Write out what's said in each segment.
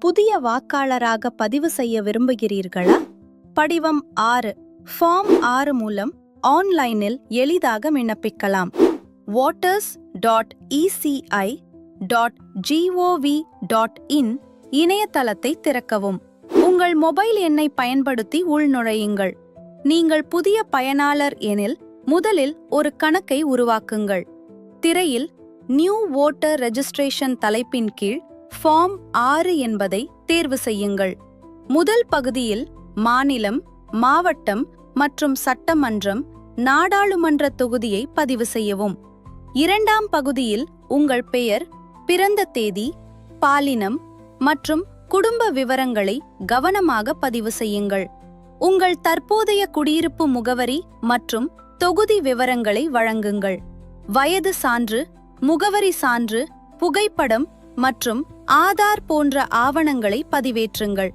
புதிய வாக்காளராக பதிவு செய்ய விரும்புகிறீர்களா? படிவம் 6 ஃபார்ம் 6 மூலம் ஆன்லைனில் எளிதாக விண்ணப்பிக்கலாம். voters.eci.gov.in இணையதளத்தை திறக்கவும். உங்கள் மொபைல் எண்ணை பயன்படுத்தி உள்நுழையுங்கள். நீங்கள் புதிய பயனாளர் எனில் முதலில் ஒரு கணக்கை உருவாக்குங்கள். திரையில் நியூ வோட்டர் ரெஜிஸ்ட்ரேஷன் தலைப்பின் கீழ் ஃபார்ம் 6 என்பதை தேர்வு செய்யுங்கள். முதல் பகுதியில் மாநிலம், மாவட்டம் மற்றும் சட்டமன்றம், நாடாளுமன்ற தொகுதியை பதிவு செய்யவும். இரண்டாம் பகுதியில் உங்கள் பெயர், பிறந்த தேதி, பாலினம் மற்றும் குடும்ப விவரங்களை கவனமாக பதிவு செய்யுங்கள். உங்கள் தற்போதைய குடியிருப்பு முகவரி மற்றும் தொகுதி விவரங்களை வழங்குங்கள். வயது சான்று, முகவரி சான்று, புகைப்படம் மற்றும் ஆதார் போன்ற ஆவணங்களை பதிவேற்றுங்கள்.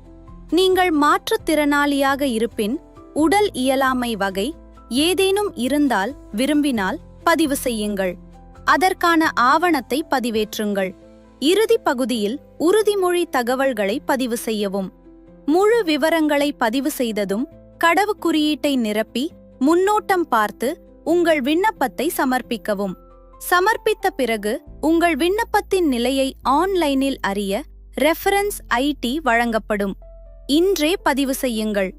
நீங்கள் மாற்றுத்திறனாளியாக இருப்பின் உடல் இயலாமை வகை ஏதேனும் இருந்தால் விரும்பினால் பதிவு செய்யுங்கள். அதற்கான ஆவணத்தை பதிவேற்றுங்கள். இறுதி பகுதியில் உறுதிமொழி தகவல்களை பதிவு செய்யவும். முழு விவரங்களை பதிவு செய்ததும் கடவு குறியீட்டை நிரப்பி முன்னோட்டம் பார்த்து உங்கள் விண்ணப்பத்தை சமர்ப்பிக்கவும். சமர்ப்பித்த பிறகு உங்கள் விண்ணப்பத்தின் நிலையை ஆன்லைனில் அறிய ரெஃபரன்ஸ் ஐடி வழங்கப்படும். இன்றே பதிவு செய்யுங்கள்.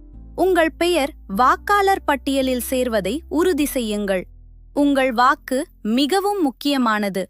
உங்கள் பெயர் வாக்காளர் பட்டியலில் சேர்வதை உறுதி செய்யுங்கள். உங்கள் வாக்கு மிகவும் முக்கியமானது.